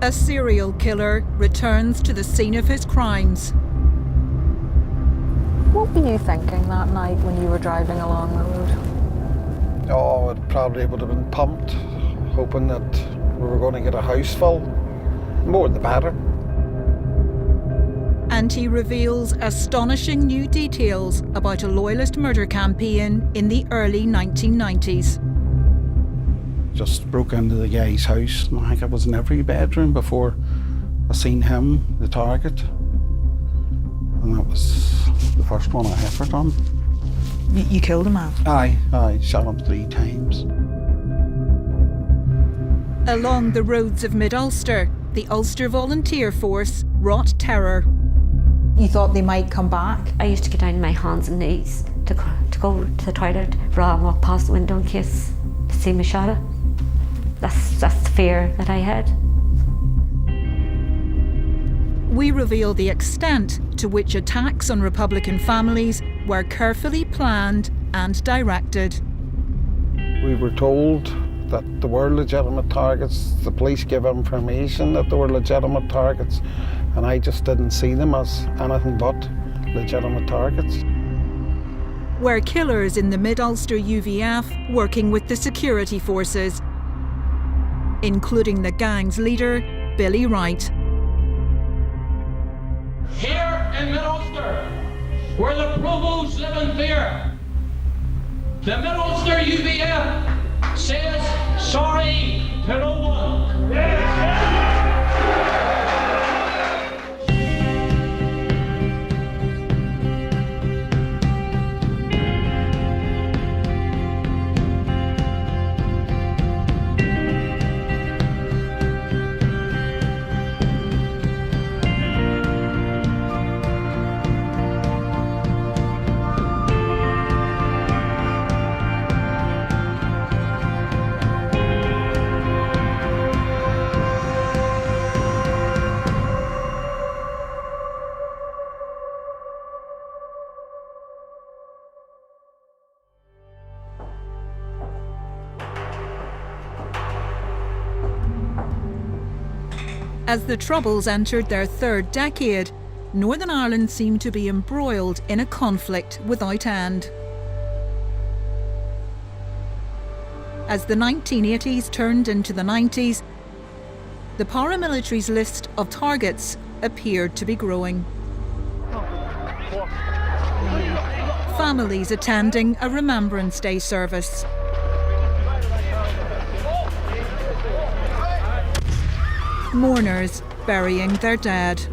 A serial killer returns to the scene of his crimes. What were you thinking that night when you were driving along the road? Oh, it probably would have been pumped, hoping that we were going to get a house full. More the better. And he reveals astonishing new details about a loyalist murder campaign in the early 1990s. Just broke into the guy's house, and I think I was in every bedroom before I seen him, the target. And that was the first one I ever done. You killed a man? Aye, shot him 3 times. Along the roads of mid-Ulster, the Ulster Volunteer Force wrought terror. You thought they might come back? I used to get down on my hands and knees to go to the toilet rather than walk past the window in case to see me shot at. That's the fear that I had. We reveal the extent to which attacks on Republican families were carefully planned and directed. We were told that there were legitimate targets. The police gave information that there were legitimate targets, and I just didn't see them as anything but legitimate targets. Were killers in the Mid-Ulster UVF working with the security forces, including the gang's leader, Billy Wright. Here in Mid-Ulster, where the provosts live in fear, the Mid-Ulster UVF says sorry to no one. As the Troubles entered their 3rd decade, Northern Ireland seemed to be embroiled in a conflict without end. As the 1980s turned into the 90s, the paramilitary's list of targets appeared to be growing. Families attending a Remembrance Day service. Mourners burying their dead.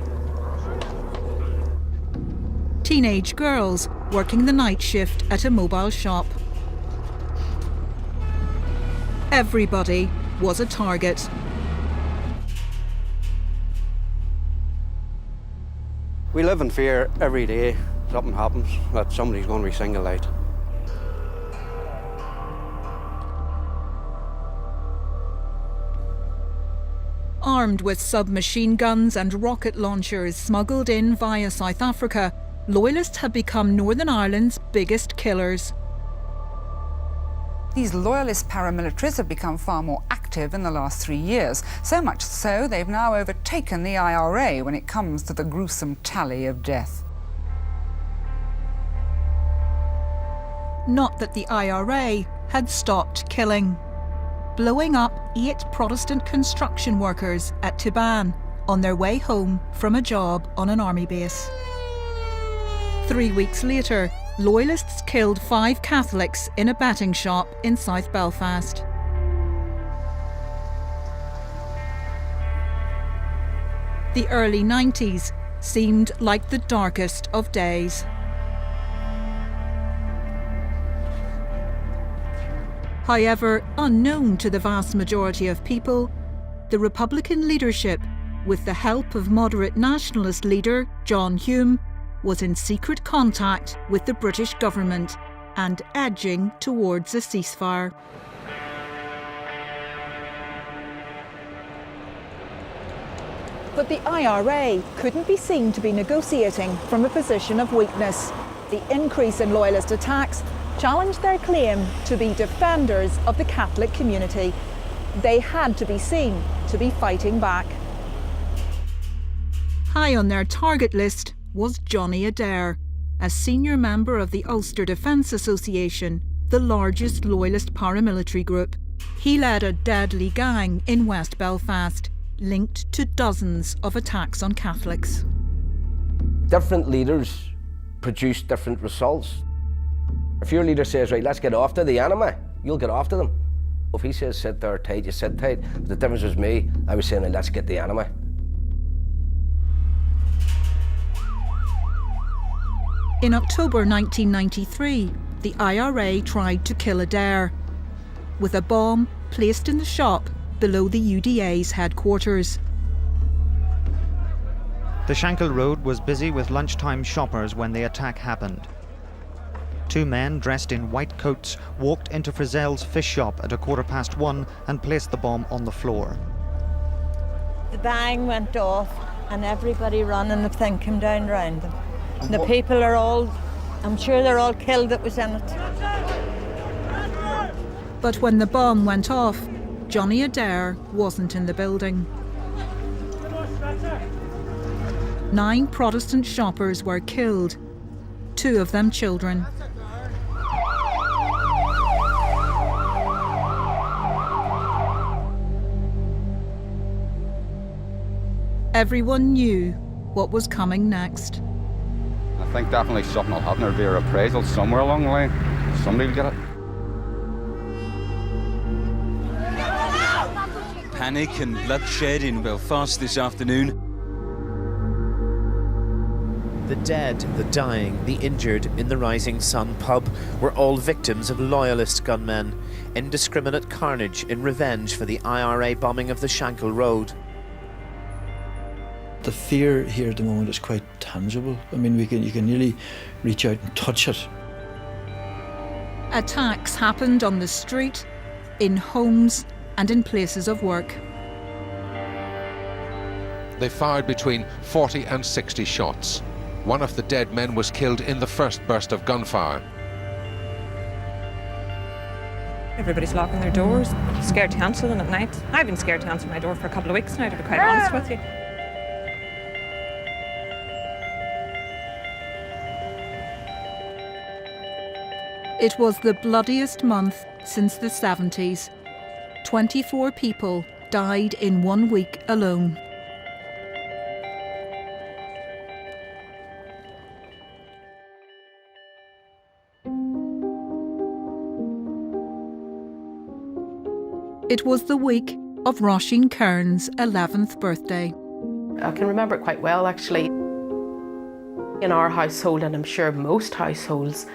Teenage girls working the night shift at a mobile shop. Everybody was a target. We live in fear every day. Something happens that somebody's going to be singled out. Armed with submachine guns and rocket launchers smuggled in via South Africa, Loyalists have become Northern Ireland's biggest killers. These loyalist paramilitaries have become far more active in the last 3 years, so much so they've now overtaken the IRA when it comes to the gruesome tally of death. Not that the IRA had stopped killing, blowing up 8 Protestant construction workers at Tuban on their way home from a job on an army base. 3 weeks later, Loyalists killed 5 Catholics in a betting shop in South Belfast. The early 90s seemed like the darkest of days. However, unknown to the vast majority of people, the Republican leadership, with the help of moderate nationalist leader John Hume, was in secret contact with the British government and edging towards a ceasefire. But the IRA couldn't be seen to be negotiating from a position of weakness. The increase in loyalist attacks challenged their claim to be defenders of the Catholic community. They had to be seen to be fighting back. High on their target list was Johnny Adair, a senior member of the Ulster Defence Association, the largest loyalist paramilitary group. He led a deadly gang in West Belfast, linked to dozens of attacks on Catholics. Different leaders produce different results. If your leader says, right, let's get after the enemy, you'll get after them. If he says sit there tight, you sit tight. But the difference was me, I was saying, let's get the enemy. In October 1993, the IRA tried to kill Adair with a bomb placed in the shop below the UDA's headquarters. The Shankill Road was busy with lunchtime shoppers when the attack happened. Two men dressed in white coats walked into Frizzell's fish shop at 1:15 and placed the bomb on the floor. The bang went off and everybody running, the thing came down around them. And the people are all, I'm sure they're all killed that was in it. But when the bomb went off, Johnny Adair wasn't in the building. 9 Protestant shoppers were killed, 2 of them children. Everyone knew what was coming next. I think definitely something will happen. There'll be a reprisal somewhere along the line. Somebody will get it. Panic and bloodshed in Belfast this afternoon. The dead, the dying, the injured in the Rising Sun pub were all victims of loyalist gunmen. Indiscriminate carnage in revenge for the IRA bombing of the Shankill Road. The fear here at the moment is quite tangible. I mean, you can really reach out and touch it. Attacks happened on the street, in homes, and in places of work. They fired between 40 and 60 shots. One of the dead men was killed in the first burst of gunfire. Everybody's locking their doors, scared to answer them at night. I've been scared to answer my door for a couple of weeks now, to be quite honest with you. It was the bloodiest month since the 70s. 24 people died in 1 week alone. It was the week of Roisin Kearns' 11th birthday. I can remember it quite well, actually. In our household, and I'm sure most households,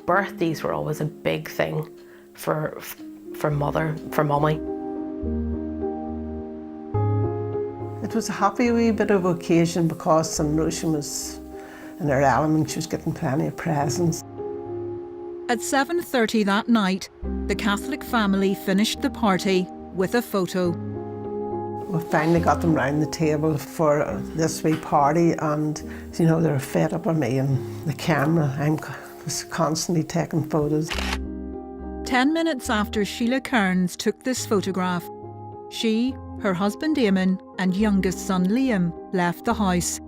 birthdays were always a big thing for mummy. It was a happy wee bit of occasion because Roisin was in her element. She was getting plenty of presents. At 7:30 that night, the Catholic family finished the party with a photo. We finally got them round the table for this wee party, and you know, they were fed up on me and the camera. I was constantly taking photos. 10 minutes after Sheila Kearns took this photograph, she, her husband Eamon and youngest son Liam left the house.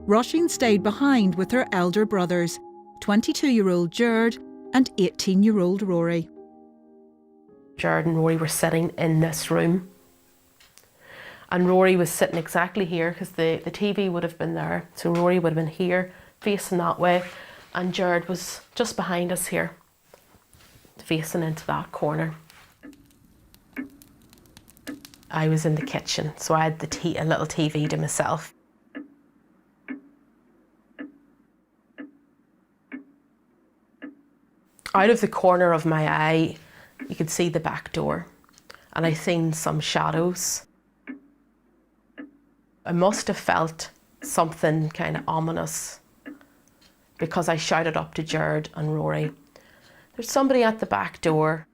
Roisin stayed behind with her elder brothers, 22-year-old Jared and 18-year-old Rory. Jared and Rory were sitting in this room. And Rory was sitting exactly here because the TV would have been there. So Rory would have been here, facing that way. And Jared was just behind us here, facing into that corner. I was in the kitchen, so I had a little TV to myself. Out of the corner of my eye, you could see the back door, and I seen some shadows. I must have felt something kind of ominous because I shouted up to Jared and Rory, "There's somebody at the back door."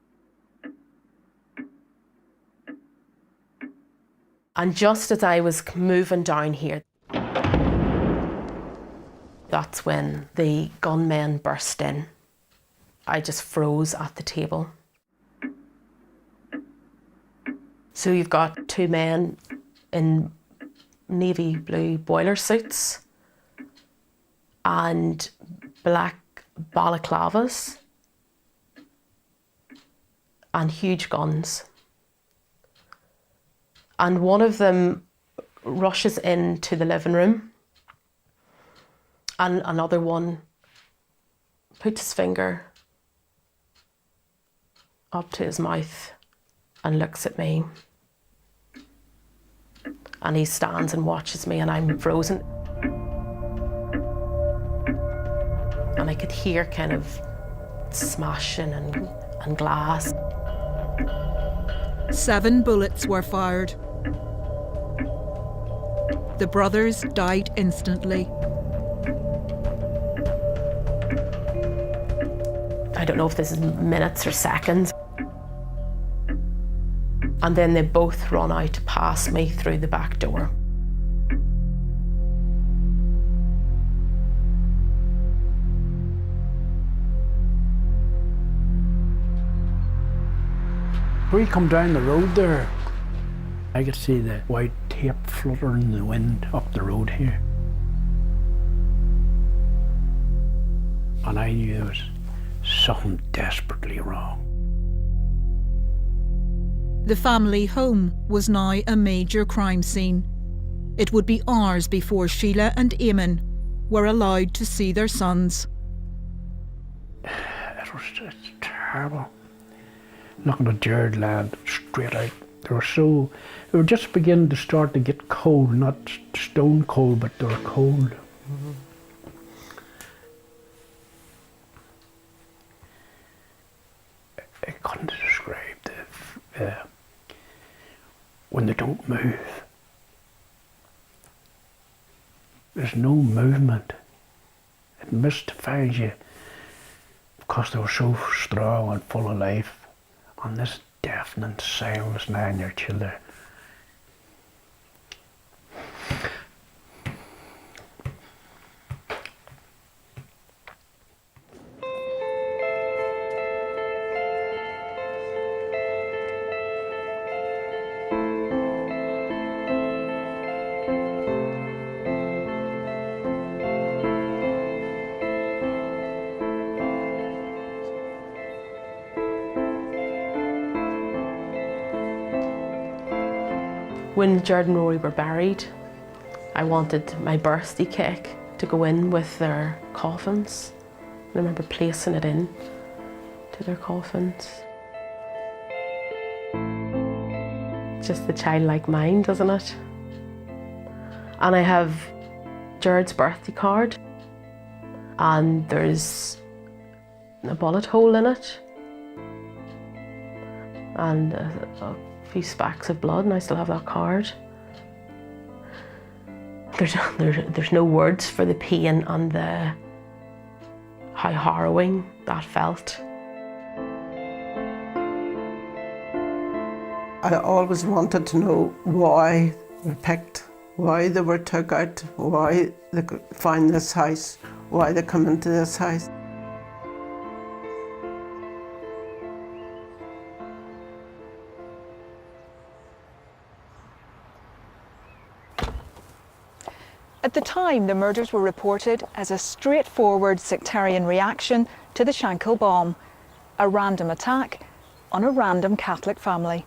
And just as I was moving down here, that's when the gunmen burst in. I just froze at the table. So you've got 2 men in navy blue boiler suits and black balaclavas and huge guns. And one of them rushes into the living room and another one puts his finger up to his mouth and looks at me. And he stands and watches me and I'm frozen. And I could hear kind of smashing and glass. 7 bullets were fired. The brothers died instantly. I don't know if this is minutes or seconds. And then they both run out past me through the back door. We come down the road there, I could see the white tape fluttering in the wind up the road here. And I knew there was something desperately wrong. The family home was now a major crime scene. It would be hours before Sheila and Eamon were allowed to see their sons. It was just terrible. Looking at Jared lad straight out. They were just beginning to start to get cold, not stone cold, but they were cold. I couldn't describe when they don't move. There's no movement. It mystifies you because they were so strong and full of life. And this deafening silence now in your children. When Jared and Rory were buried, I wanted my birthday cake to go in with their coffins. I remember placing it in to their coffins. Just the childlike mind, doesn't it? And I have Jared's birthday card, and there's a bullet hole in it, and a few specks of blood, and I still have that card. There's no words for the pain and how harrowing that felt. I always wanted to know why they were picked, why they were took out, why they could find this house, why they come into this house. At the time, the murders were reported as a straightforward sectarian reaction to the Shankill bomb, a random attack on a random Catholic family.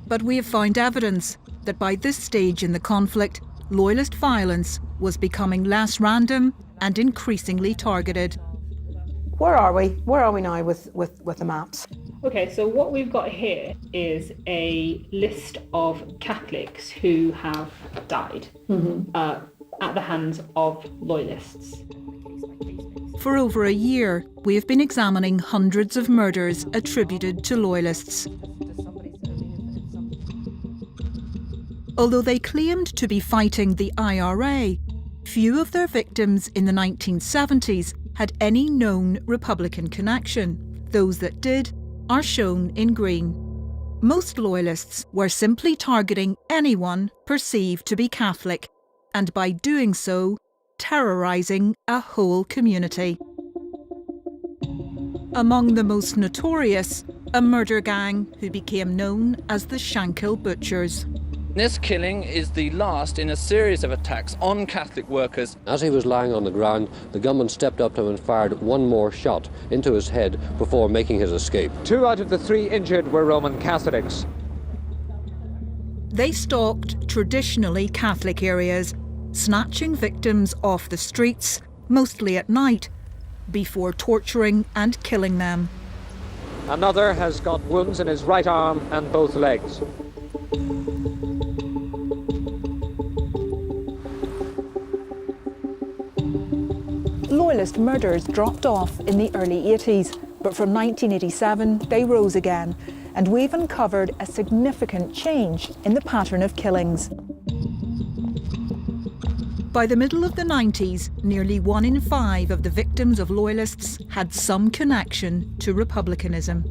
But we have found evidence that by this stage in the conflict, Loyalist violence was becoming less random and increasingly targeted. Where are we? Where are we now with the maps? Okay, so what we've got here is a list of Catholics who have died at the hands of Loyalists. For over a year, we have been examining hundreds of murders attributed to Loyalists. Although they claimed to be fighting the IRA, few of their victims in the 1970s had any known Republican connection. Those that did are shown in green. Most Loyalists were simply targeting anyone perceived to be Catholic, and by doing so, terrorising a whole community. Among the most notorious, a murder gang who became known as the Shankill Butchers. This killing is the last in a series of attacks on Catholic workers. As he was lying on the ground, the gunman stepped up to him and fired one more shot into his head before making his escape. 2 out of the 3 injured were Roman Catholics. They stalked traditionally Catholic areas, snatching victims off the streets, mostly at night, before torturing and killing them. Another has got wounds in his right arm and both legs. Loyalist murders dropped off in the early 80s, but from 1987 they rose again, and we've uncovered a significant change in the pattern of killings. By the middle of the 90s, nearly 1 in 5 of the victims of Loyalists had some connection to republicanism.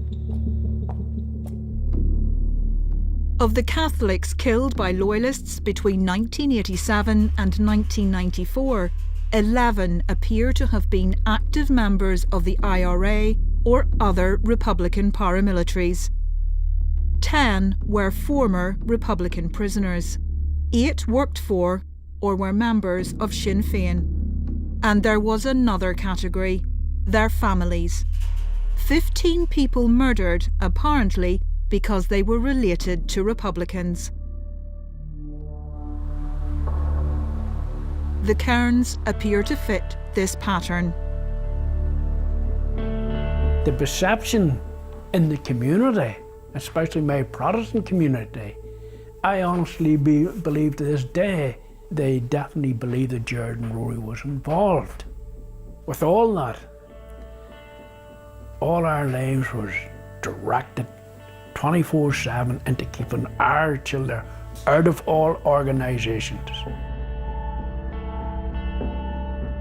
Of the Catholics killed by Loyalists between 1987 and 1994, 11 appear to have been active members of the IRA or other Republican paramilitaries. 10 were former Republican prisoners. 8 worked for or were members of Sinn Féin. And there was another category, their families. 15 people murdered, apparently because they were related to Republicans. The Cairns appear to fit this pattern. The perception in the community, especially my Protestant community, I honestly believe to this day, they definitely believe that Jared and Rory was involved. With all that, all our lives was directed 24/7 into keeping our children out of all organisations.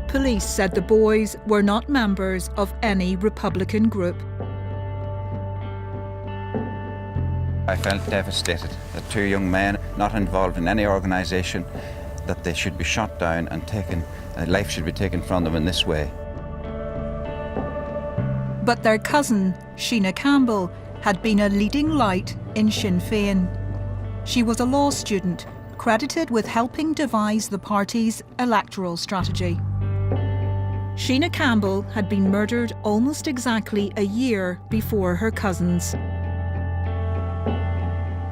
Police said the boys were not members of any Republican group. I felt devastated that 2 young men not involved in any organisation, that they should be shot down and taken, life should be taken from them in this way. But their cousin, Sheena Campbell, had been a leading light in Sinn Féin. She was a law student, credited with helping devise the party's electoral strategy. Sheena Campbell had been murdered almost exactly a year before her cousins.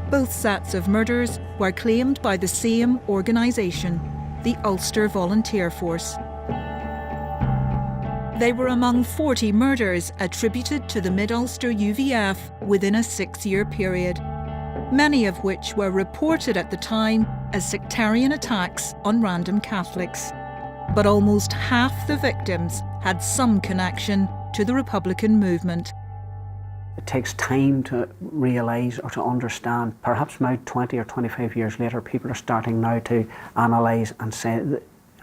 Both sets of murders were claimed by the same organisation, the Ulster Volunteer Force. They were among 40 murders attributed to the Mid-Ulster UVF within a 6-year period, many of which were reported at the time as sectarian attacks on random Catholics. But almost half the victims had some connection to the Republican movement. It takes time to realise or to understand. Perhaps now 20 or 25 years later, people are starting now to analyse and say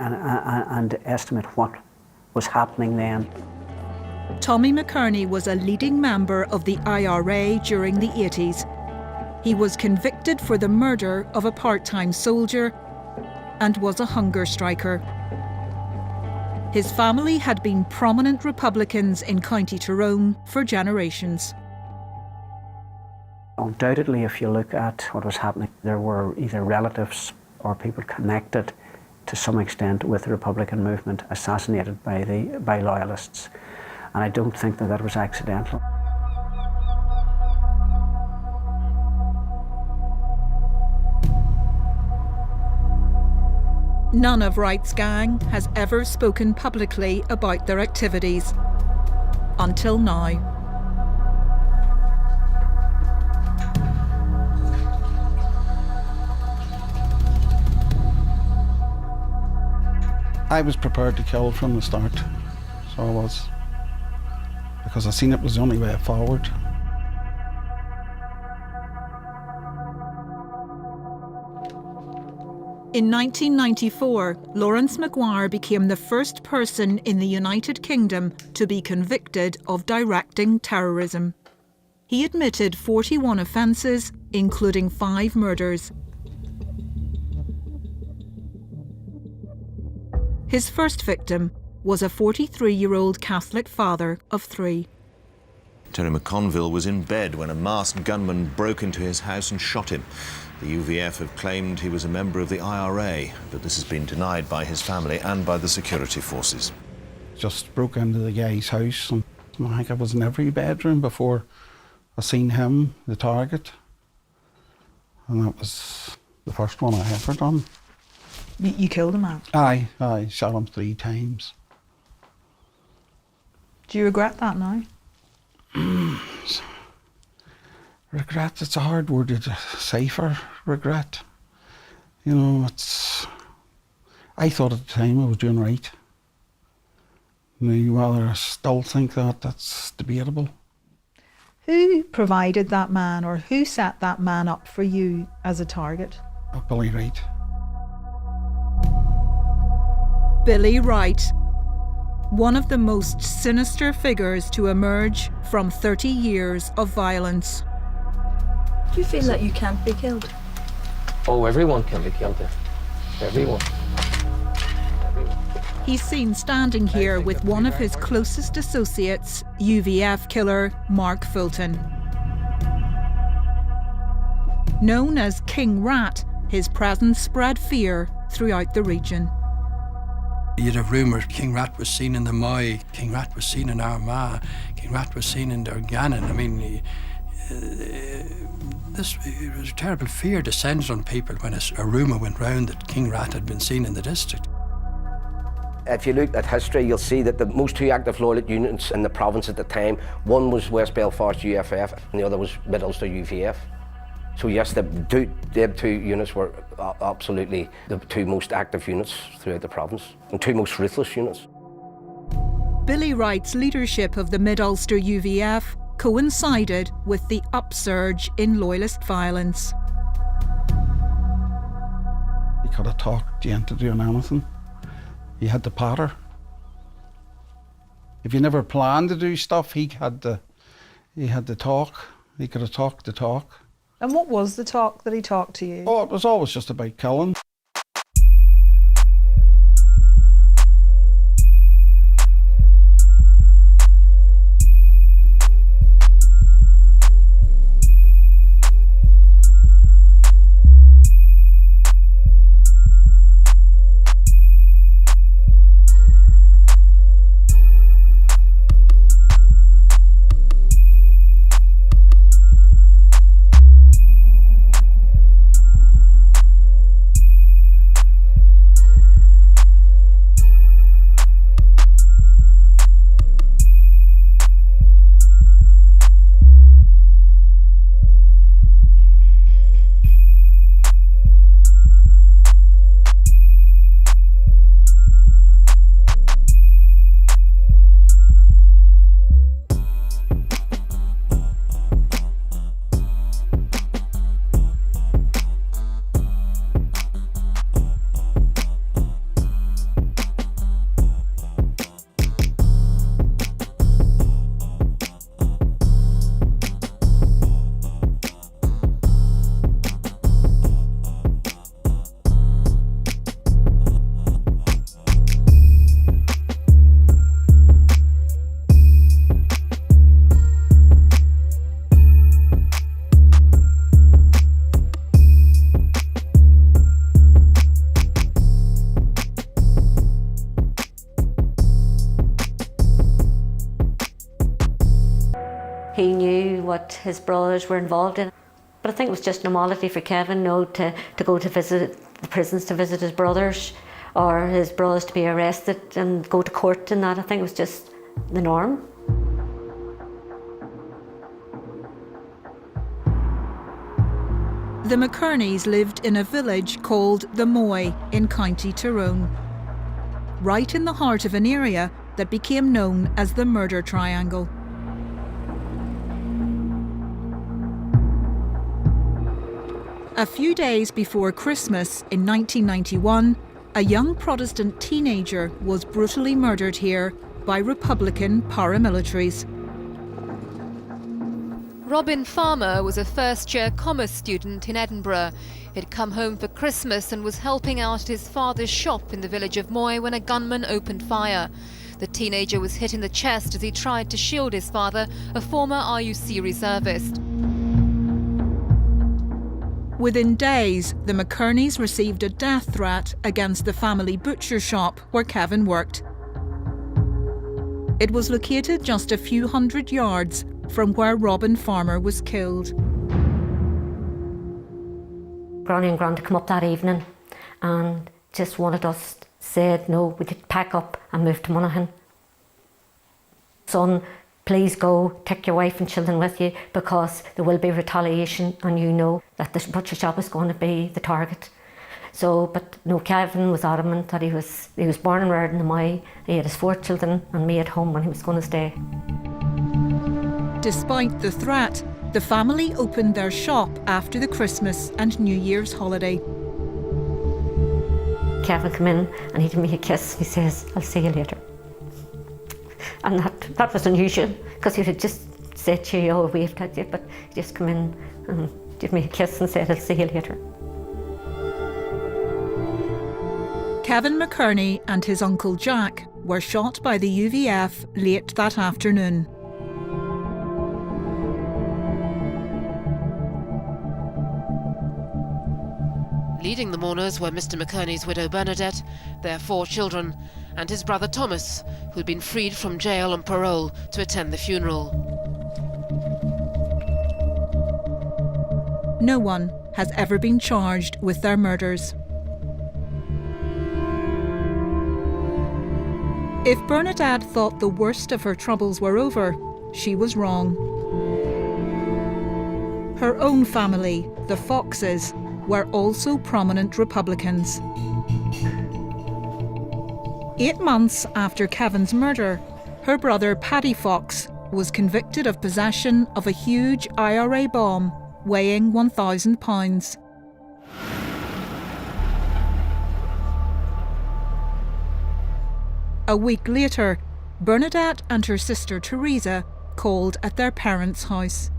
and estimate what was happening then. Tommy McKerney was a leading member of the IRA during the 80s. He was convicted for the murder of a part-time soldier and was a hunger striker. His family had been prominent Republicans in County Tyrone for generations. Undoubtedly, if you look at what was happening, there were either relatives or people connected to some extent with the Republican movement assassinated by Loyalists. And I don't think that that was accidental. None of Wright's gang has ever spoken publicly about their activities. Until now. I was prepared to kill from the start, so I was, because I seen it was the only way forward. In 1994, Lawrence Maguire became the first person in the United Kingdom to be convicted of directing terrorism. He admitted 41 offences, including 5 murders. His first victim was a 43-year-old Catholic father of 3. Terry McConville was in bed when a masked gunman broke into his house and shot him. The UVF have claimed he was a member of the IRA, but this has been denied by his family and by the security forces. Just broke into the guy's house, and I think I was in every bedroom before I seen him, the target. And that was the first one I ever done. You killed a man? Aye, shot him 3 times. Do you regret that now? Regret, it's a hard word to say for regret. You know, I thought at the time I was doing right. Whether I still think that, that's debatable. Who provided that man, or who set that man up for you as a target? Billy Wright. Billy Wright, one of the most sinister figures to emerge from 30 years of violence. Do you feel that you can't be killed? Oh, everyone can be killed. Everyone. He's seen standing here with one of his closest associates, UVF killer Mark Fulton. Known as King Rat, his presence spread fear throughout the region. You'd have rumours King Rat was seen in the Moy, King Rat was seen in Armagh, King Rat was seen in Dungannon. I mean, it was a terrible fear descended on people when a rumour went round that King Rat had been seen in the district. If you look at history, you'll see that the most 2 active loyalist units in the province at the time, one was West Belfast UFF and the other was Mid Ulster UVF. So yes, the 2 units were absolutely the 2 most active units throughout the province and 2 most ruthless units. Billy Wright's leadership of the Mid Ulster UVF coincided with the upsurge in loyalist violence. He could have talked you into doing anything. He had the power. If you never planned to do stuff, he had the talk. He could have talked the talk. And what was the talk that he talked to you? Oh, it was always just about killing. He knew what his brothers were involved in. But I think it was just normality for Kevin, to go to visit the prisons to visit his brothers, or his brothers to be arrested and go to court and that. I think it was just the norm. The McKerneys lived in a village called the Moy in County Tyrone, right in the heart of an area that became known as the Murder Triangle. A few days before Christmas in 1991, a young Protestant teenager was brutally murdered here by Republican paramilitaries. Robin Farmer was a first-year commerce student in Edinburgh. He'd come home for Christmas and was helping out at his father's shop in the village of Moy when a gunman opened fire. The teenager was hit in the chest as he tried to shield his father, a former RUC reservist. Within days, the McKerneys received a death threat against the family butcher shop where Kevin worked. It was located just a few hundred yards from where Robin Farmer was killed. Granny and Grant come up that evening and just wanted us, said no, we could pack up and move to Monaghan. Son, please go, take your wife and children with you because there will be retaliation and you know that the butcher shop is going to be the target. So, but no, Kevin was adamant that he was born and reared in the Moy. He had his 4 children and me at home and he was going to stay. Despite the threat, the family opened their shop after the Christmas and New Year's holiday. Kevin came in and he gave me a kiss. He says, I'll see you later. And that was unusual because he had just said cheerio, waved at you, but he just come in and gave me a kiss and said, I'll see you later. Kevin McKerney and his uncle Jack were shot by the UVF late that afternoon. Leading the mourners were Mr. McKerney's widow Bernadette, their 4 children, and his brother Thomas, who'd been freed from jail on parole to attend the funeral. No one has ever been charged with their murders. If Bernadette thought the worst of her troubles were over, she was wrong. Her own family, the Foxes, were also prominent Republicans. 8 months after Kevin's murder, her brother Paddy Fox was convicted of possession of a huge IRA bomb weighing 1,000 pounds. A week later, Bernadette and her sister Teresa called at their parents' house.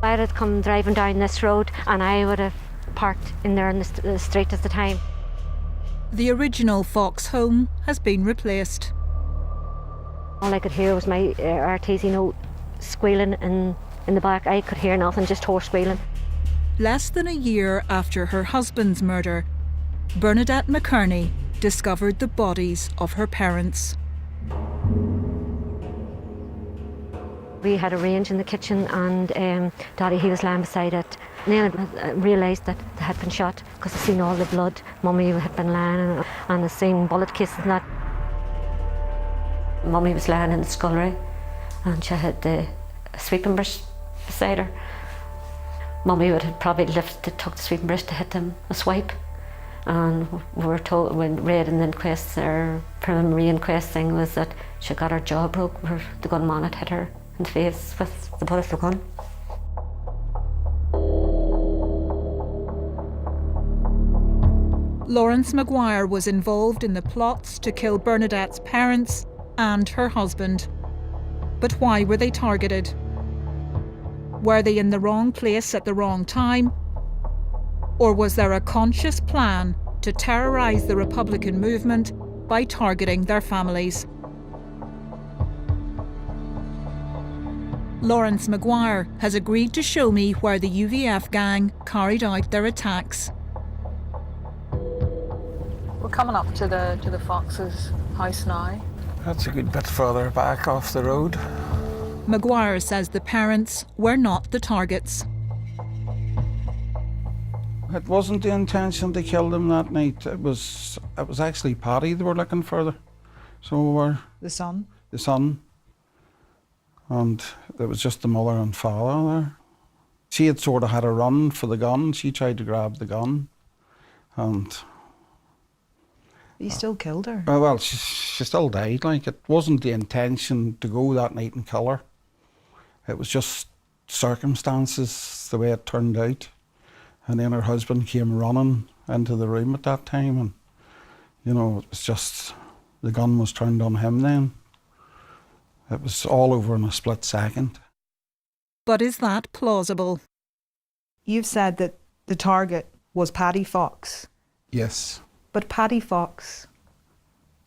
I had come driving down this road and I would have parked in there in the street at the time. The original Fox home has been replaced. All I could hear was my RTZ squealing in the back. I could hear nothing, just horse squealing. Less than a year after her husband's murder, Bernadette McKerney discovered the bodies of her parents. We had a range in the kitchen and Daddy, he was lying beside it. And then I realised that they had been shot because I seen all the blood. Mummy had been lying and I seen bullet cases and that. Mummy was lying in the scullery and she had a sweeping brush beside her. Mummy would have probably took the sweeping brush to hit them a swipe. And we were told, when read in the inquest, our preliminary inquest thing was that she got her jaw broke where the gunman had hit her in the face with the bullet of the gun. Lawrence Maguire was involved in the plots to kill Bernadette's parents and her husband. But why were they targeted? Were they in the wrong place at the wrong time? Or was there a conscious plan to terrorise the Republican movement by targeting their families? Lawrence Maguire has agreed to show me where the UVF gang carried out their attacks. We're coming up to the Foxes' house now. That's a good bit further back off the road. Maguire says the parents were not the targets. It wasn't the intention to kill them that night. It was actually Paddy they were looking for. So we were The son? The son. And it was just the mother and father there. She had sort of had a run for the gun. She tried to grab the gun. And You still killed her? well, she still died. Like, it wasn't the intention to go that night and kill her. It was just circumstances, the way it turned out. And then her husband came running into the room at that time, and it was just, the gun was turned on him then. It was all over in a split second. But is that plausible? You've said that the target was Paddy Fox. Yes. But Paddy Fox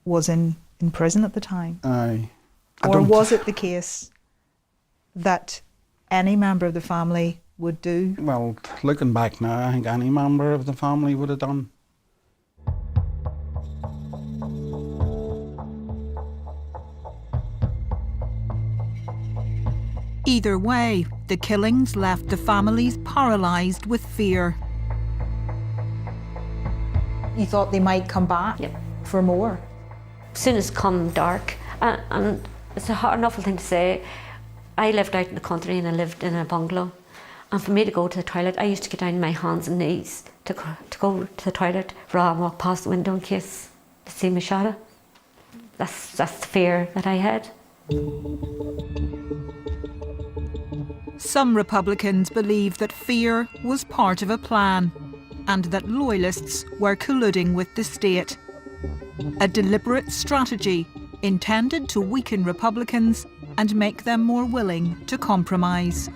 was in prison at the time? Aye. Or was it the case that any member of the family would do? Well, looking back now, I think any member of the family would have done. Either way, the killings left the families paralysed with fear. You thought they might come back for more? As soon as come dark, and it's an awful thing to say, I lived out in the country and I lived in a bungalow, and for me to go to the toilet, I used to get down on my hands and knees to go to the toilet rather than walk past the window in case to see me shot. That's the fear that I had. Some Republicans believe that fear was part of a plan and that loyalists were colluding with the state. A deliberate strategy intended to weaken Republicans and make them more willing to compromise.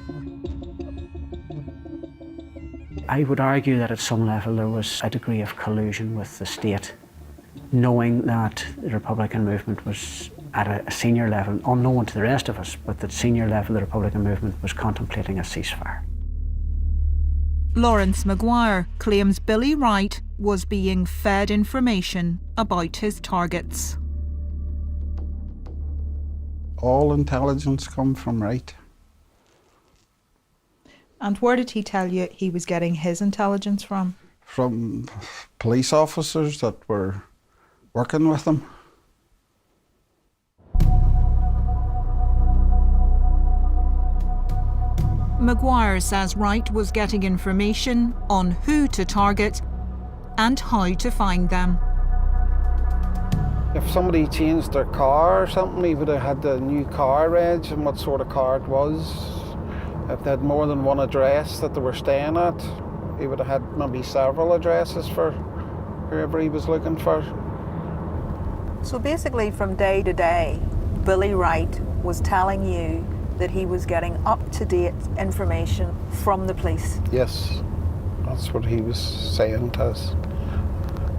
I would argue that at some level there was a degree of collusion with the state, knowing that the Republican movement was at a senior level, unknown to the rest of us, but at senior level the Republican movement was contemplating a ceasefire. Lawrence Maguire claims Billy Wright was being fed information about his targets. All intelligence come from Wright. And where did he tell you he was getting his intelligence from? From police officers that were working with him. Maguire says Wright was getting information on who to target and how to find them. If somebody changed their car or something, he would have had the new car reg and what sort of car it was. If they had more than one address that they were staying at, he would have had maybe several addresses for whoever he was looking for. So basically from day to day, Billy Wright was telling you that he was getting up-to-date information from the police. Yes, that's what he was saying to us.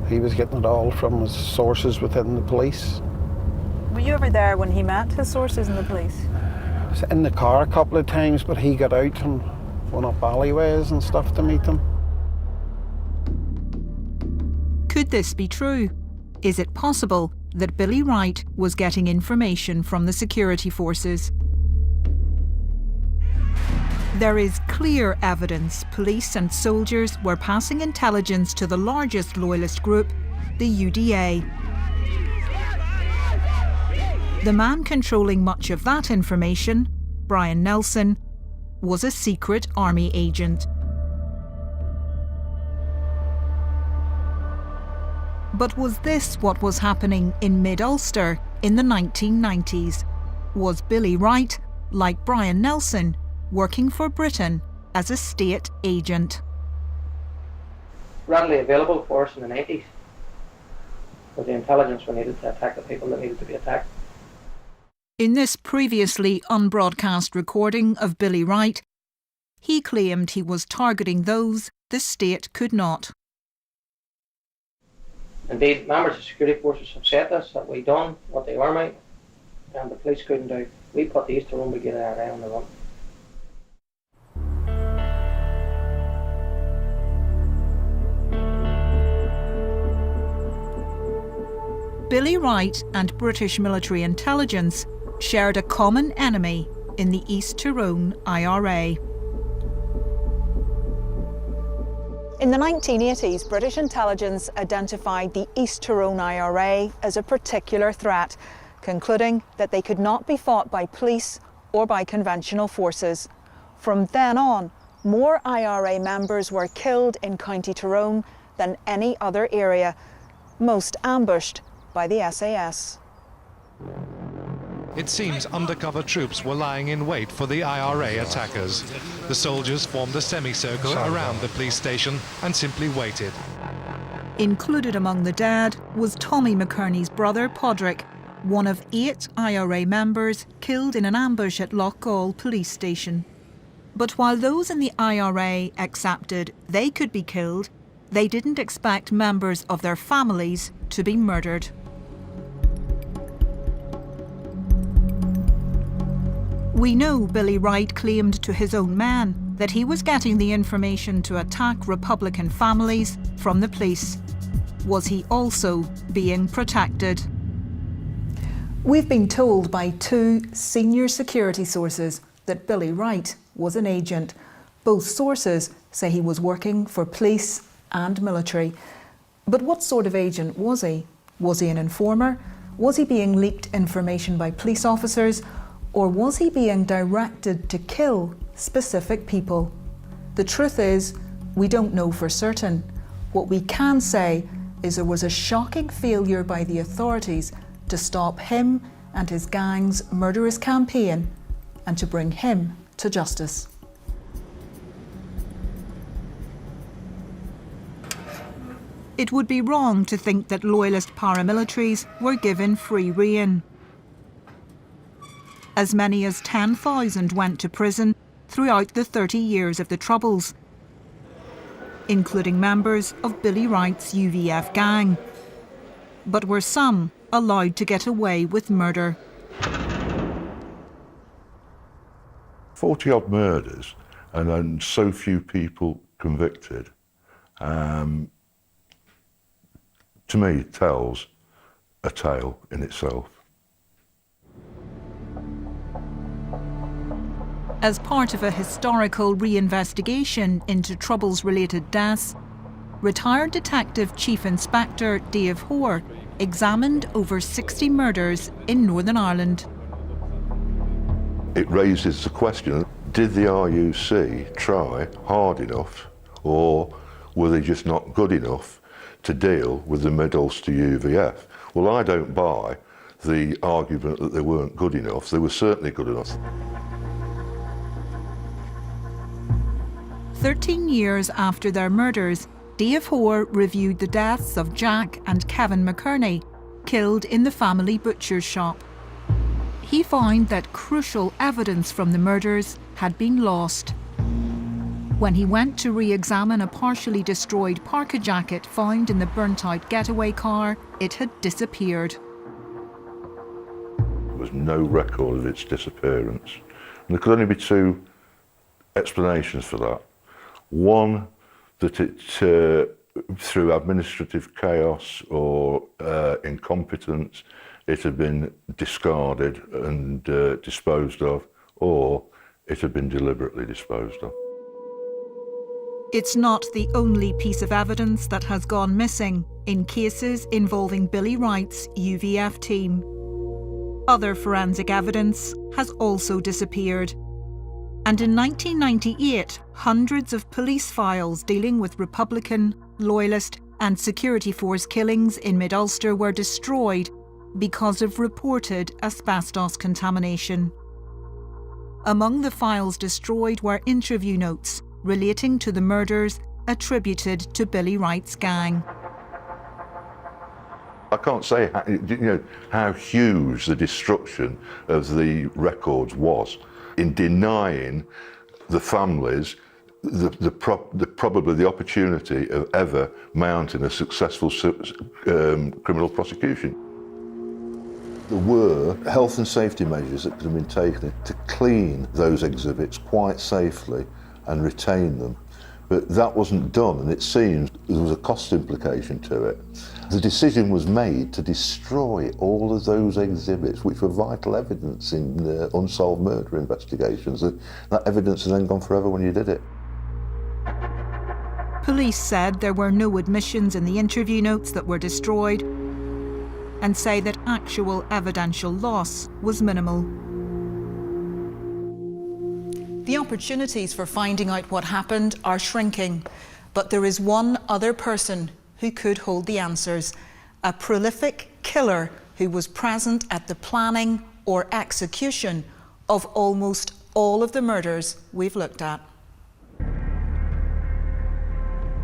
He was getting it all from his sources within the police. Were you ever there when he met his sources in the police? I was in the car a couple of times, but he got out and went up alleyways and stuff to meet them. Could this be true? Is it possible that Billy Wright was getting information from the security forces? There is clear evidence police and soldiers were passing intelligence to the largest loyalist group, the UDA. The man controlling much of that information, Brian Nelson, was a secret army agent. But was this what was happening in mid-Ulster in the 1990s? Was Billy Wright, like Brian Nelson, working for Britain as a state agent? Readily available for us in the 90s. With the intelligence we needed to attack the people that needed to be attacked. In this previously unbroadcast recording of Billy Wright, he claimed he was targeting those the state could not. Indeed, members of security forces have said this, that we done what the army and the police couldn't do. We put the East Tyrone Brigade IRA on the run. Billy Wright and British military intelligence shared a common enemy in the East Tyrone IRA. In the 1980s, British intelligence identified the East Tyrone IRA as a particular threat, concluding that they could not be fought by police or by conventional forces. From then on, more IRA members were killed in County Tyrone than any other area, most ambushed by the SAS. It seems undercover troops were lying in wait for the IRA attackers. The soldiers formed a semicircle around the police station and simply waited. Included among the dead was Tommy McKerney's brother, Podrick, one of 8 IRA members killed in an ambush at Loughgall police station. But while those in the IRA accepted they could be killed, they didn't expect members of their families to be murdered. We know Billy Wright claimed to his own men that he was getting the information to attack Republican families from the police. Was he also being protected? We've been told by 2 senior security sources that Billy Wright was an agent. Both sources say he was working for police and military. But what sort of agent was he? Was he an informer? Was he being leaked information by police officers? Or was he being directed to kill specific people? The truth is, we don't know for certain. What we can say is there was a shocking failure by the authorities to stop him and his gang's murderous campaign and to bring him to justice. It would be wrong to think that loyalist paramilitaries were given free rein. As many as 10,000 went to prison throughout the 30 years of the Troubles, including members of Billy Wright's UVF gang. But were some allowed to get away with murder? 40-odd murders and then so few people convicted, to me tells a tale in itself. As part of a historical reinvestigation into Troubles-related deaths, retired Detective Chief Inspector Dave Hoare examined over 60 murders in Northern Ireland. It raises the question, did the RUC try hard enough, or were they just not good enough to deal with the Mid-Ulster UVF? Well, I don't buy the argument that they weren't good enough. They were certainly good enough. 13 years after their murders, Dave Hoare reviewed the deaths of Jack and Kevin McKerney, killed in the family butcher's shop. He found that crucial evidence from the murders had been lost. When he went to re-examine a partially destroyed parka jacket found in the burnt-out getaway car, it had disappeared. There was no record of its disappearance. And there could only be 2 explanations for that. One, that it, through administrative chaos or incompetence, it had been discarded and disposed of, or it had been deliberately disposed of. It's not the only piece of evidence that has gone missing in cases involving Billy Wright's UVF team. Other forensic evidence has also disappeared. And in 1998, hundreds of police files dealing with Republican, Loyalist and security force killings in Mid-Ulster were destroyed because of reported asbestos contamination. Among the files destroyed were interview notes relating to the murders attributed to Billy Wright's gang. I can't say how huge the destruction of the records was in denying the families probably the opportunity of ever mounting a successful criminal prosecution. There were health and safety measures that could have been taken to clean those exhibits quite safely and retain them. But that wasn't done, and it seems there was a cost implication to it. The decision was made to destroy all of those exhibits, which were vital evidence in unsolved murder investigations. That evidence has then gone forever when you did it. Police said there were no admissions in the interview notes that were destroyed, and say that actual evidential loss was minimal. The opportunities for finding out what happened are shrinking, but there is one other person who could hold the answers, a prolific killer who was present at the planning or execution of almost all of the murders we've looked at.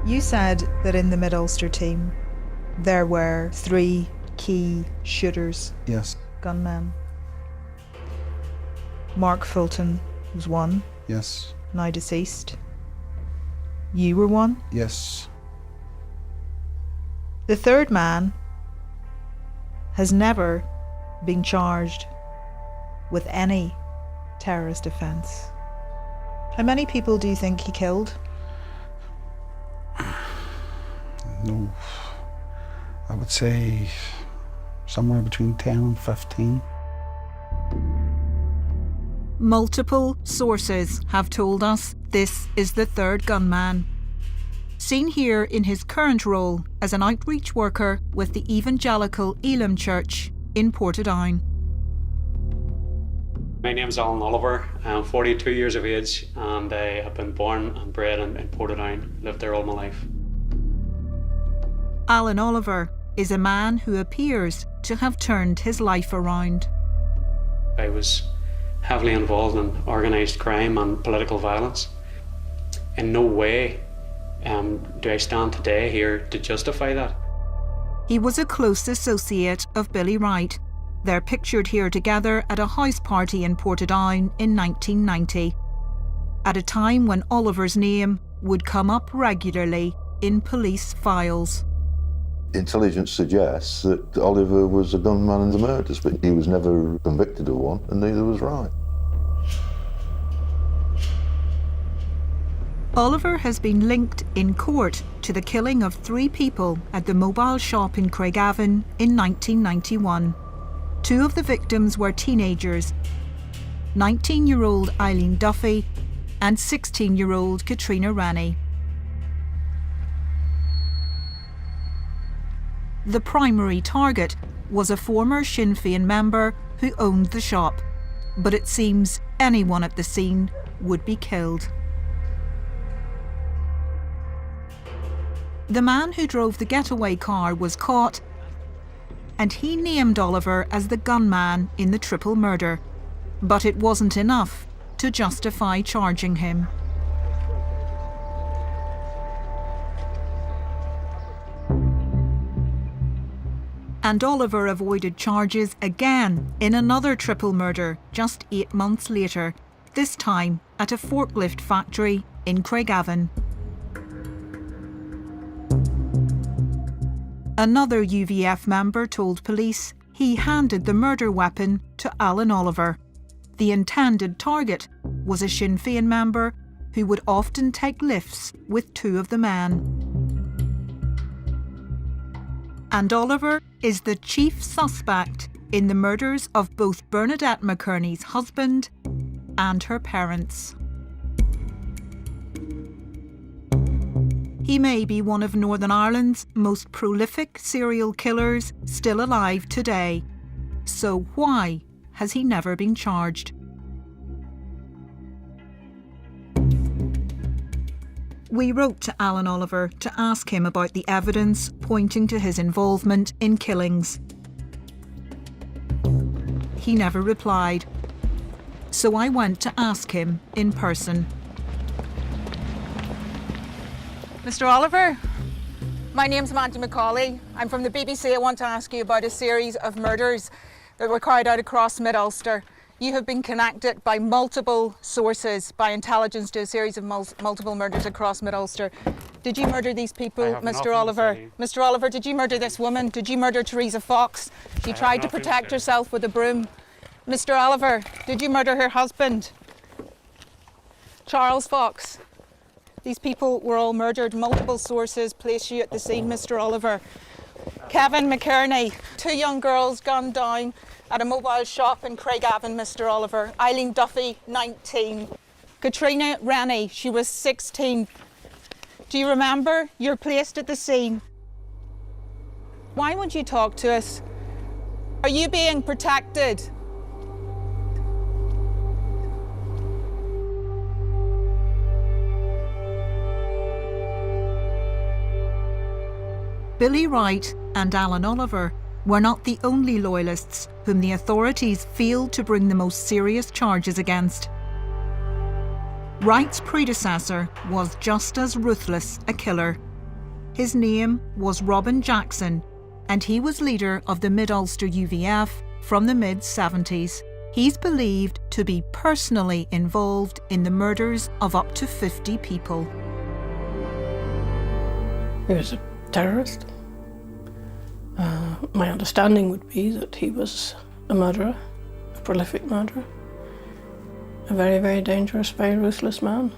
You said that in the Mid-Ulster team there were 3 key shooters. Yes. Gunmen. Mark Fulton was one. Yes. Now deceased. You were one. Yes. The third man has never been charged with any terrorist offence. How many people do you think he killed? No, I would say somewhere between 10 and 15. Multiple sources have told us this is the third gunman. Seen here in his current role as an outreach worker with the Evangelical Elim Church in Portadown. My name is Alan Oliver. I'm 42 years of age and I have been born and bred in Portadown, lived there all my life. Alan Oliver is a man who appears to have turned his life around. I was heavily involved in organised crime and political violence. In no way do I stand today here to justify that. He was a close associate of Billy Wright. They're pictured here together at a house party in Portadown in 1990, at a time when Oliver's name would come up regularly in police files. Intelligence suggests that Oliver was a gunman in the murders, but he was never convicted of one, and neither was Wright. Oliver has been linked in court to the killing of 3 people at the mobile shop in Craigavon in 1991. 2 of the victims were teenagers, 19-year-old Eileen Duffy and 16-year-old Katrina Ranney. The primary target was a former Sinn Féin member who owned the shop, but it seems anyone at the scene would be killed. The man who drove the getaway car was caught, and he named Oliver as the gunman in the triple murder, but it wasn't enough to justify charging him. And Oliver avoided charges again in another triple murder just 8 months later, this time at a forklift factory in Craigavon. Another UVF member told police he handed the murder weapon to Alan Oliver. The intended target was a Sinn Féin member who would often take lifts with 2 of the men. And Oliver is the chief suspect in the murders of both Bernadette McKerney's husband and her parents. He may be one of Northern Ireland's most prolific serial killers still alive today. So why has he never been charged? We wrote to Alan Oliver to ask him about the evidence pointing to his involvement in killings. He never replied, so I went to ask him in person. Mr. Oliver, my name's Mandy McCauley. I'm from the BBC. I want to ask you about a series of murders that were carried out across mid-Ulster. You have been connected by multiple sources, by intelligence, to a series of multiple murders across mid-Ulster. Did you murder these people, Mr. Oliver? Mr. Oliver, did you murder this woman? Did you murder Teresa Fox? She tried to protect herself with a broom. Mr. Oliver, did you murder her husband, Charles Fox? These people were all murdered. Multiple sources place you at the scene, Mr. Oliver. Kevin McKerney, 2 young girls gunned down at a mobile shop in Craigavon, Mr. Oliver. Eileen Duffy, 19. Katrina Ranney, she was 16. Do you remember? You're placed at the scene. Why won't you talk to us? Are you being protected? Billy Wright and Alan Oliver were not the only loyalists whom the authorities failed to bring the most serious charges against. Wright's predecessor was just as ruthless a killer. His name was Robin Jackson, and he was leader of the Mid-Ulster UVF from the mid-70s. He's believed to be personally involved in the murders of up to 50 people. He was a terrorist. My understanding would be that he was a murderer, a prolific murderer. A very, very dangerous, very ruthless man.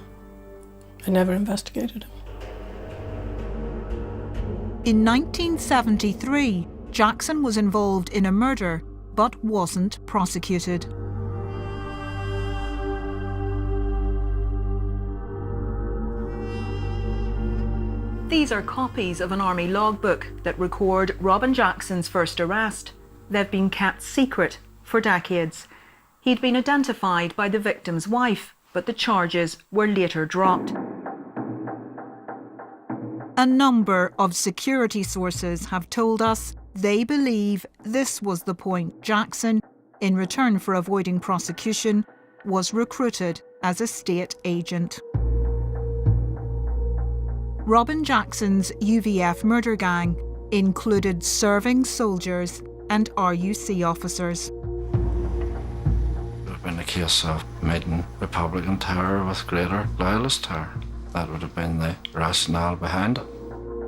I never investigated him. In 1973, Jackson was involved in a murder but wasn't prosecuted. These are copies of an army logbook that record Robin Jackson's first arrest. They've been kept secret for decades. He'd been identified by the victim's wife, but the charges were later dropped. A number of security sources have told us they believe this was the point Jackson, in return for avoiding prosecution, was recruited as a state agent. Robin Jackson's UVF murder gang included serving soldiers and RUC officers. It would have been a case of meeting Republican terror with greater loyalist terror. That would have been the rationale behind it.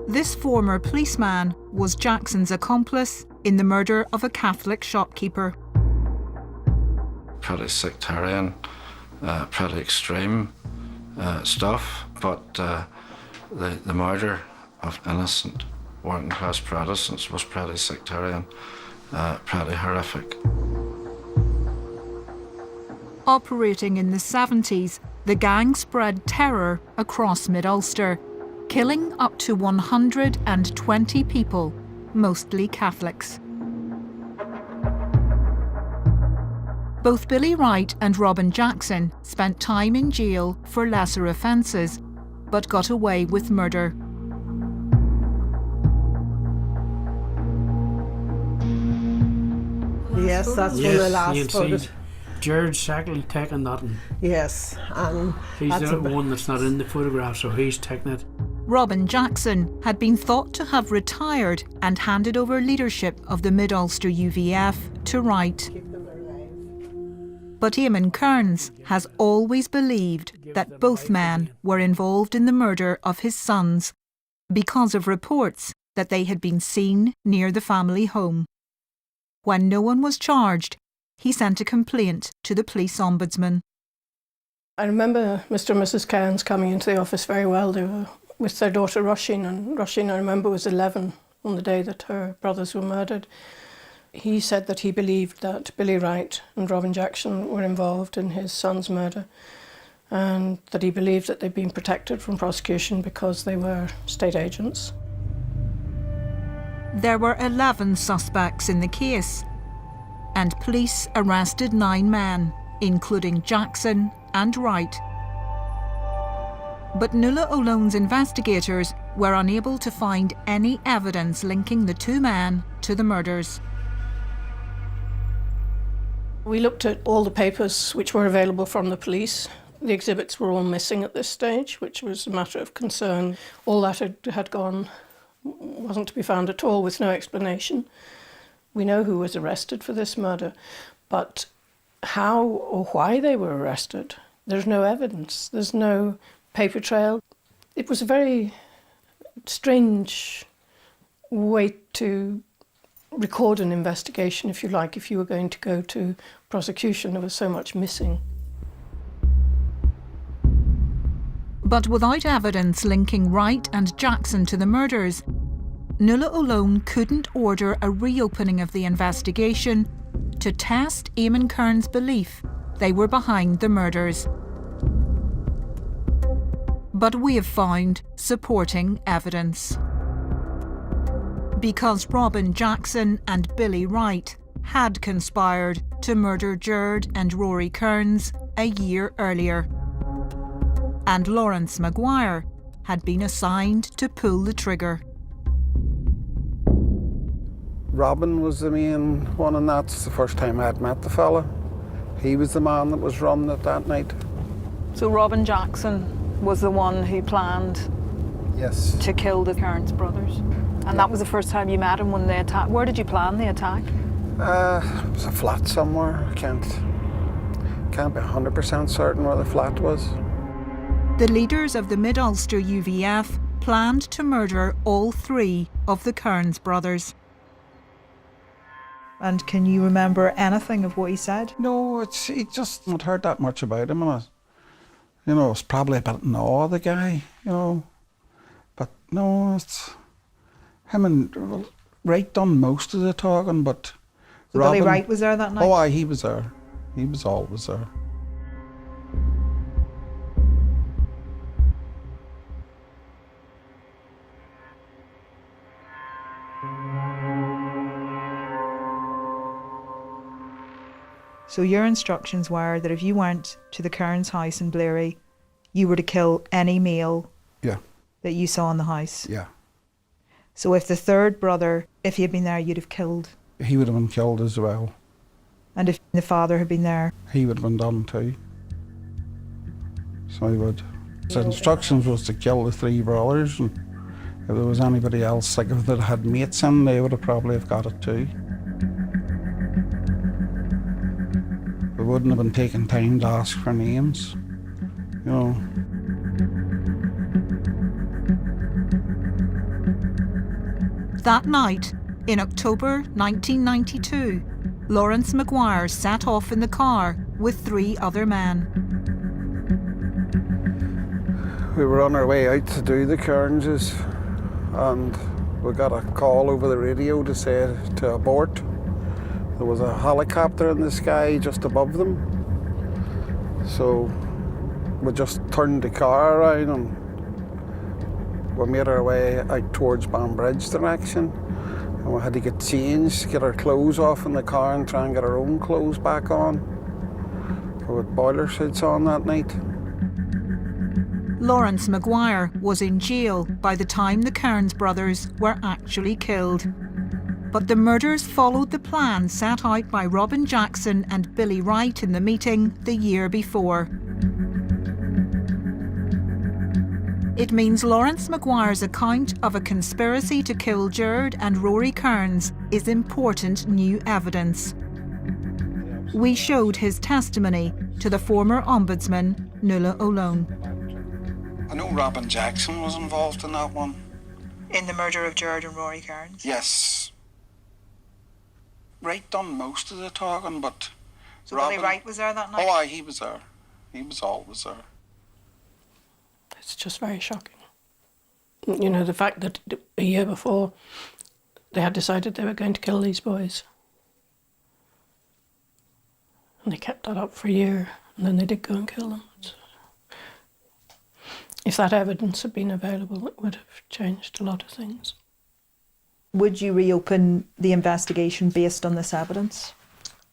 This former policeman was Jackson's accomplice in the murder of a Catholic shopkeeper. Pretty sectarian, pretty extreme stuff, but the murder of innocent working class Protestants was pretty sectarian, pretty horrific. Operating in the 70s, the gang spread terror across mid-Ulster, killing up to 120 people, mostly Catholics. Both Billy Wright and Robin Jackson spent time in jail for lesser offences, but got away with murder. Yes, that's one of the last photos. Jared Shackle taking that, and yes, and he's the one that's not in the photograph, so he's taking it. Robin Jackson had been thought to have retired and handed over leadership of the Mid-Ulster UVF to Wright. But Eamon Kearns has always believed that both men were involved in the murder of his sons because of reports that they had been seen near the family home. When no one was charged, he sent a complaint to the police ombudsman. I remember Mr. and Mrs. Kearns coming into the office very well. They were with their daughter Roisin, and Roisin, I remember, was 11 on the day that her brothers were murdered. He said that he believed that Billy Wright and Robin Jackson were involved in his son's murder, and that he believed that they'd been protected from prosecution because they were state agents. There were 11 suspects in the case, and police arrested 9 men, including Jackson and Wright. But Nuala Olone's investigators were unable to find any evidence linking the 2 men to the murders. We looked at all the papers which were available from the police. The exhibits were all missing at this stage, which was a matter of concern. All that had gone, wasn't to be found at all, with no explanation. We know who was arrested for this murder, but how or why they were arrested, there's no evidence. There's no paper trail. It was a very strange way to record an investigation, if you like, if you were going to go to prosecution. There was so much missing. But without evidence linking Wright and Jackson to the murders, Nuala Olone couldn't order a reopening of the investigation to test Eamon Kearns' belief they were behind the murders. But we have found supporting evidence. Because Robin Jackson and Billy Wright had conspired to murder Gerard and Rory Kearns a year earlier. And Lawrence Maguire had been assigned to pull the trigger. Robin was the main one, and that's the first time I'd met the fella. He was the man that was running it that night. So Robin Jackson was the one who planned to kill the Kearns brothers? And that was the first time you met him when they attacked. Where did you plan the attack? It was a flat somewhere. I can't be 100% certain where the flat was. The leaders of the Mid-Ulster UVF planned to murder all 3 of the Kearns brothers. And can you remember anything of what he said? No, he just hadn't heard that much about him. And it was probably a bit in awe of the guy, But no, it's him and Wright done most of the talking, but So Billy Wright was there that night? Oh, aye, he was there. He was always there. So your instructions were that if you went to the Kearns house in Bleary, you were to kill any male Yeah. that you saw in the house. Yeah. So if the third brother, if he had been there, you'd have killed. He would have been killed as well. And if the father had been there? He would have been done too. So he would. His instructions was to kill the three brothers, and if there was anybody else, like if they had mates in, they would have probably have got it too. We wouldn't have been taking time to ask for names, That night, in October 1992, Lawrence Maguire sat off in the car with 3 other men. We were on our way out to do the Kearnses, and we got a call over the radio to say to abort. There was a helicopter in the sky just above them. So we just turned the car around and we made our way out towards Banbridge direction. And we had to get changed, get our clothes off in the car and try and get our own clothes back on. We had boiler suits on that night. Lawrence Maguire was in jail by the time the Kearns brothers were actually killed. But the murders followed the plan set out by Robin Jackson and Billy Wright in the meeting the year before. It means Lawrence Maguire's account of a conspiracy to kill Gerard and Rory Kearns is important new evidence. We showed his testimony to the former ombudsman, Nuala O'Lone. I know Robin Jackson was involved in that one. In the murder of Gerard and Rory Kearns? Yes. Wright done most of the talking, but So Billy Wright was there that night? Oh, aye, he was there. He was always there. It's just very shocking. The fact that a year before they had decided they were going to kill these boys. And they kept that up for a year, and then they did go and kill them. If that evidence had been available, it would have changed a lot of things. Would you reopen the investigation based on this evidence?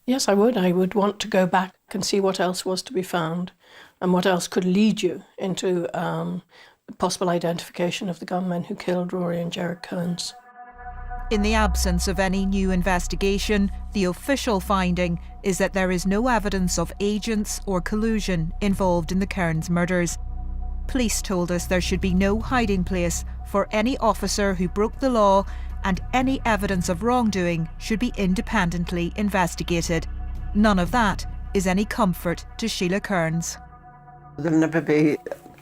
Yes, I would. I would want to go back and see what else was to be found and what else could lead you into possible identification of the gunmen who killed Rory and Gerard Kearns. In the absence of any new investigation, the official finding is that there is no evidence of agents or collusion involved in the Kearns murders. Police told us there should be no hiding place for any officer who broke the law, and any evidence of wrongdoing should be independently investigated. None of that is any comfort to Sheila Kearns. There'll never be,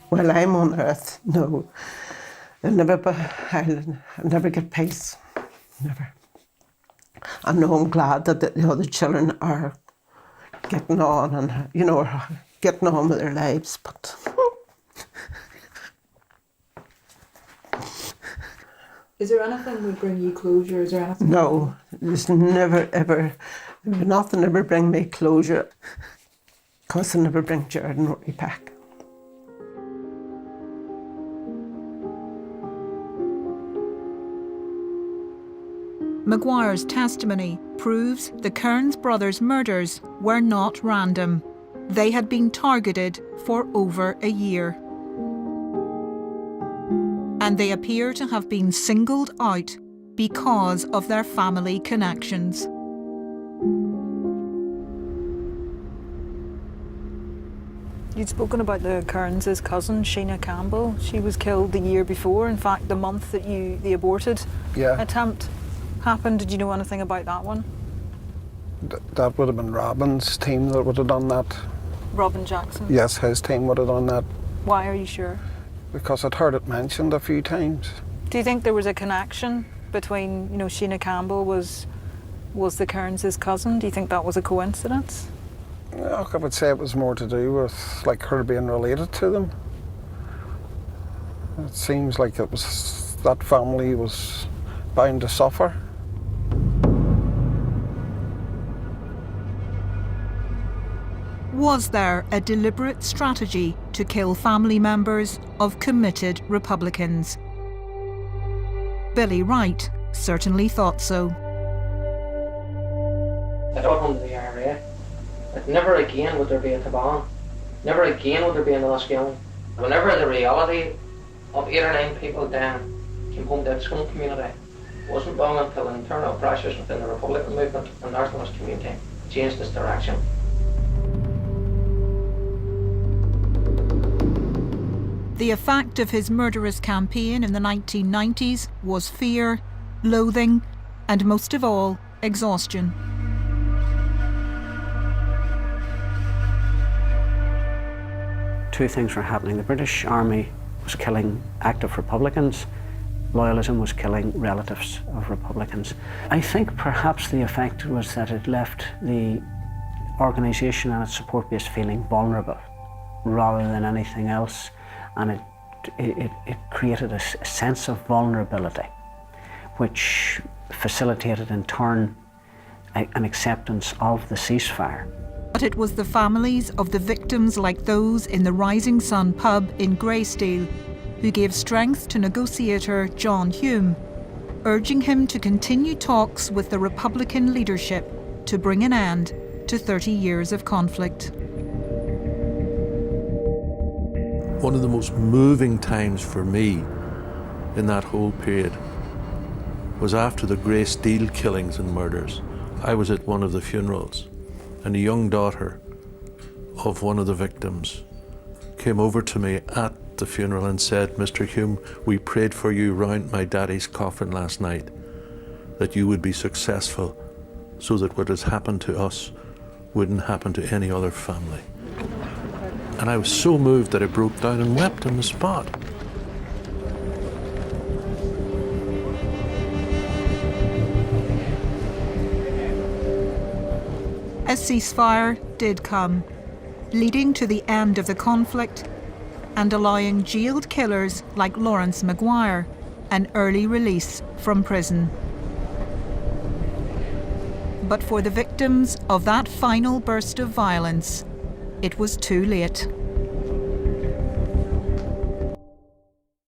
while I'm on earth, no. I'll never get peace. Never. I know I'm glad that the other children are getting on and, getting on with their lives, but... Is there anything that would bring you closure? Is there anything? No, there's never ever, nothing ever bring me closure, because they'll never bring Gerard and Rory back. Maguire's testimony proves the Kearns brothers' murders were not random. They had been targeted for over a year. And they appear to have been singled out because of their family connections. You'd spoken about the Kearns' cousin, Sheena Campbell. She was killed the year before. In fact, the month that the aborted attempt happened. Did you know anything about that one? That would have been Robin's team that would have done that. Robin Jackson? Yes, his team would have done that. Why are you sure? Because I'd heard it mentioned a few times. Do you think there was a connection between, Sheena Campbell was was the Kearns his cousin? Do you think that was a coincidence? I would say it was more to do with like her being related to them. It seems like it was that family was bound to suffer. Was there a deliberate strategy to kill family members of committed Republicans? Billy Wright certainly thought so. It got under the IRA. That never again would there be a Taban. Never again would there be an Enniskillen. Whenever the reality of 8 or 9 people down came home to its own community, it wasn't long until internal pressures within the Republican movement and nationalist community changed its direction. The effect of his murderous campaign in the 1990s was fear, loathing, and most of all, exhaustion. Two things were happening. The British Army was killing active Republicans. Loyalism was killing relatives of Republicans. I think perhaps the effect was that it left the organisation and its support base feeling vulnerable rather than anything else, and it created a sense of vulnerability which facilitated in turn an acceptance of the ceasefire. But it was the families of the victims like those in the Rising Sun pub in Greystale who gave strength to negotiator John Hume, urging him to continue talks with the Republican leadership to bring an end to 30 years of conflict. One of the most moving times for me in that whole period was after the Greystale killings and murders. I was at one of the funerals, and a young daughter of one of the victims came over to me at the funeral and said, "Mr. Hume, we prayed for you round my daddy's coffin last night, that you would be successful so that what has happened to us wouldn't happen to any other family." And I was so moved that I broke down and wept on the spot. A ceasefire did come, leading to the end of the conflict and allowing jailed killers like Lawrence Maguire an early release from prison. But for the victims of that final burst of violence, it was too late.